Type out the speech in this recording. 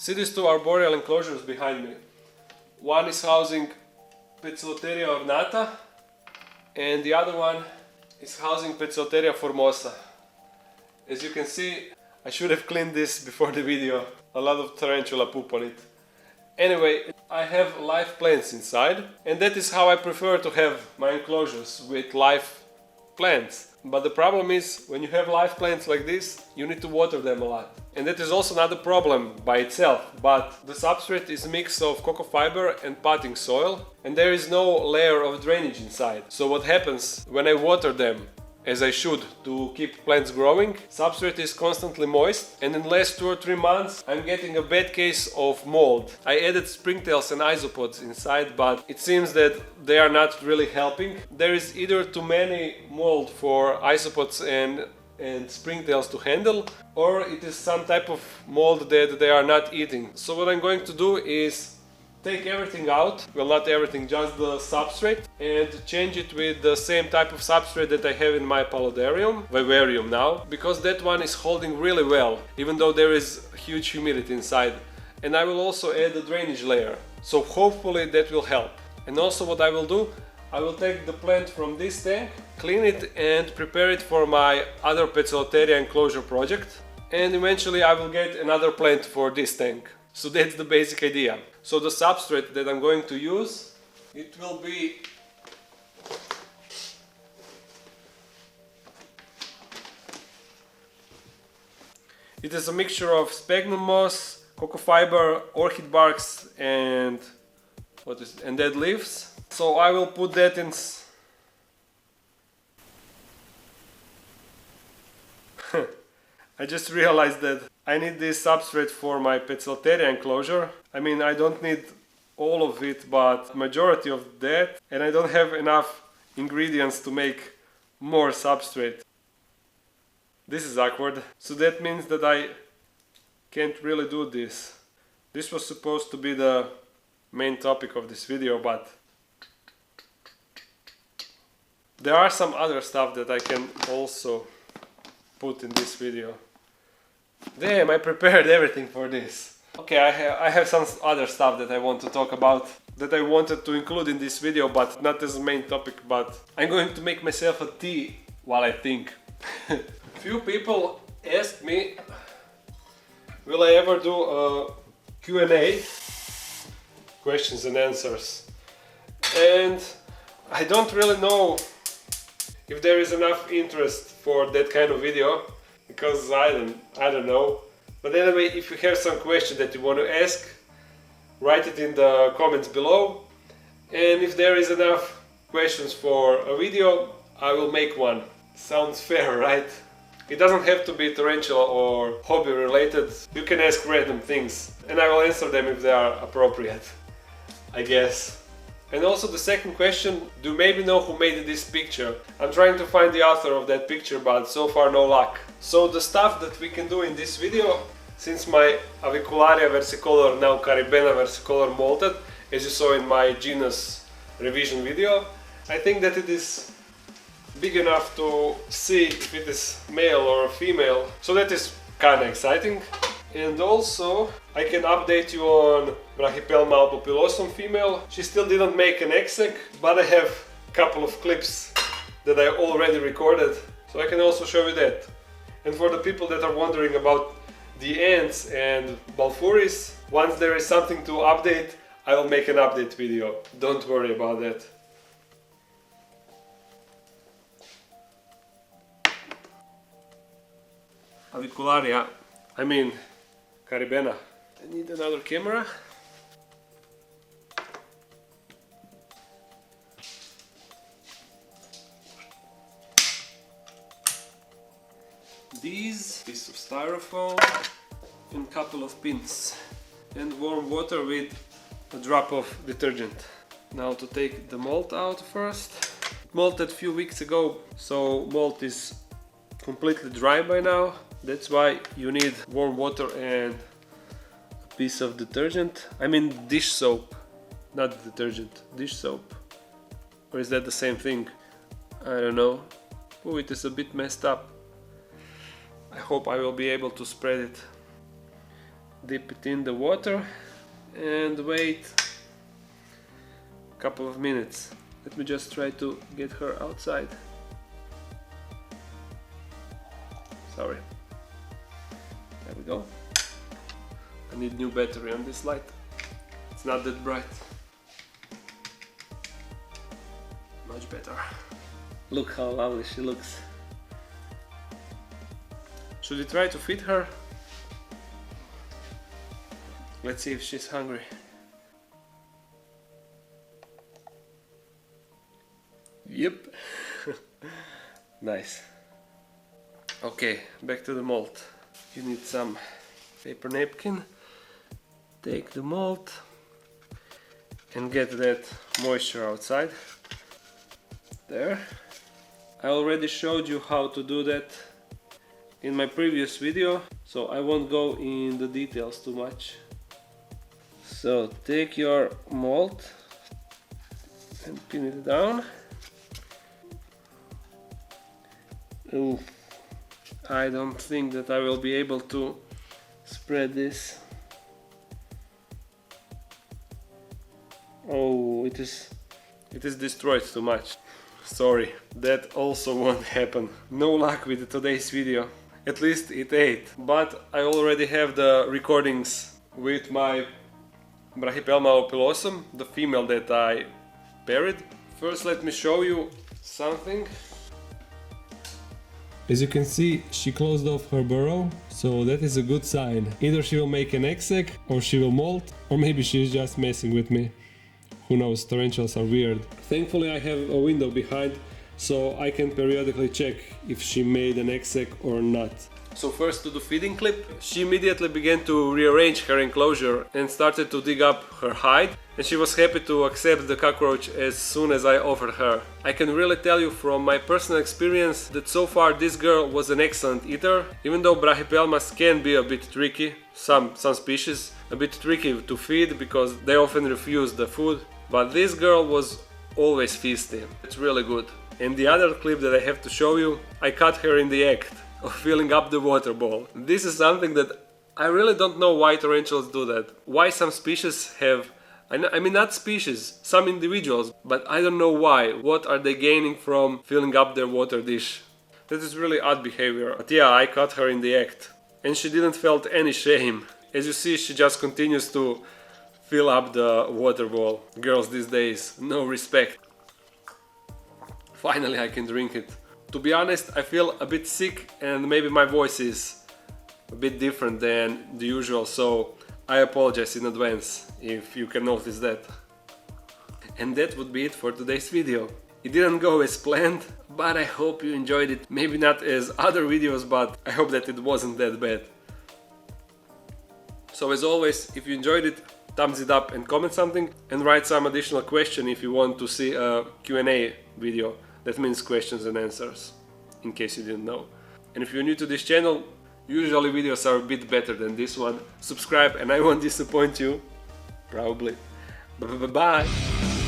See these two arboreal enclosures behind me? One is housing Poecilotheria ornata and the other one is housing Poecilotheria formosa. As you can see, I should have cleaned this before the video. A lot of tarantula poop on it. Anyway, I have live plants inside, and that is how I prefer to have my enclosures, with live plants. But the problem is, when you have live plants like this, you need to water them a lot. And that is also not a problem by itself, but the substrate is a mix of cocoa fiber and potting soil, and there is no layer of drainage inside. So what happens when I water them, as I should, to keep plants growing, substrate is constantly moist, and in the last 2 or 3 months I'm getting a bad case of mold. I added springtails and isopods inside, but it seems that they are not really helping. There is either too many mold for isopods and springtails to handle, or it is some type of mold that they are not eating. So what I'm going to do is take everything out, well, not everything, just the substrate, and change it with the same type of substrate that I have in my paludarium, vivarium now, because that one is holding really well, even though there is huge humidity inside. And I will also add a drainage layer, so hopefully that will help. And also what I will do, I will take the plant from this tank, clean it and prepare it for my other Poecilotheria enclosure project, and eventually I will get another plant for this tank. So that's the basic idea. So the substrate that I'm going to use, it will be it is a mixture of sphagnum moss, cocoa fiber, orchid barks and dead leaves. So I will put that in. I just realized that I need this substrate for my Poecilotheria enclosure. I mean, I don't need all of it, but majority of that, and I don't have enough ingredients to make more substrate. This is awkward. So that means that I can't really do this. This was supposed to be the main topic of this video, but there are some other stuff that I can also put in this video. Damn, I prepared everything for this. Okay, I have some other stuff that I want to talk about, that I wanted to include in this video, but not as a main topic, but I'm going to make myself a tea while I think. Few people asked me, will I ever do a Q&A, questions and answers, and I don't really know if there is enough interest for that kind of video, because I don't know. But anyway, if you have some question that you want to ask, write it in the comments below, and if there is enough questions for a video, I will make one. Sounds fair, right? It doesn't have to be tarantula or hobby related. You can ask random things and I will answer them if they are appropriate, I guess. And also the second question, do you maybe know who made this picture? I'm trying to find the author of that picture, but so far no luck. So the stuff that we can do in this video, since my Avicularia versicolor, now Caribena versicolor molted, as you saw in my genus revision video, I think that it is big enough to see if it is male or female, so that is kinda exciting. And also, I can update you on Brachypelma albopilosum female. She still didn't make an egg, but I have a couple of clips that I already recorded, so I can also show you that. And for the people that are wondering about the ants and Balfuris, once there is something to update, I will make an update video. Don't worry about that. Avicularia, I mean Caribena. I need another camera. These piece of styrofoam and a couple of pins and warm water with a drop of detergent. Now to take the malt out first. Malted a few weeks ago, so malt is completely dry by now. That's why you need warm water and a piece of detergent. I mean dish soap, not detergent, dish soap. Or is that the same thing? I don't know. Oh, it is a bit messed up. I hope I will be able to spread it. dip it in the water and wait a couple of minutes. Let me just try to get her outside. Sorry. There we go. I need new battery on this light. It's not that bright. Much better. Look how lovely she looks. Should we try to feed her? Let's see if she's hungry. Yep. Nice. Okay, back to the mold. You need some paper napkin. Take the mold and get that moisture outside. There. I already showed you how to do that in my previous video, so I won't go in the details too much. So take your mold and pin it down. Ooh, I don't think that I will be able to spread this. Oh, it is destroyed too much. Sorry, that also won't happen. No luck with today's video. At least it ate. But I already have the recordings with my Brachypelma opilosum, the female that I paired. First let me show you something. As you can see, she closed off her burrow, so that is a good sign. Either she will make an egg sac, or she will molt, or maybe she's just messing with me. Who knows, tarantulas are weird. Thankfully I have a window behind, so I can periodically check if she made an egg sac or not. So first to the feeding clip, she immediately began to rearrange her enclosure and started to dig up her hide, and she was happy to accept the cockroach as soon as I offered her. I can really tell you from my personal experience that so far this girl was an excellent eater, even though Brachypelmas can be a bit tricky, some species, a bit tricky to feed because they often refuse the food, but this girl was always feasting. It's really good. And the other clip that I have to show you, I caught her in the act of filling up the water bowl. This is something that I really don't know why tarantulas do that. Why some species have, I mean not species, some individuals, but I don't know why. What are they gaining from filling up their water dish? That is really odd behavior. But yeah, I caught her in the act. And she didn't felt any shame. As you see, she just continues to fill up the water bowl. Girls these days, no respect. Finally I can drink it. To be honest, I feel a bit sick and maybe my voice is a bit different than the usual, so I apologize in advance if you can notice that. And that would be it for today's video. It didn't go as planned, but I hope you enjoyed it. Maybe not as other videos, but I hope that it wasn't that bad. So as always, if you enjoyed it, thumbs it up and comment something, and write some additional question if you want to see a Q&A video. That means questions and answers, in case you didn't know. And if you're new to this channel, usually videos are a bit better than this one. Subscribe and I won't disappoint you. Probably. Bye.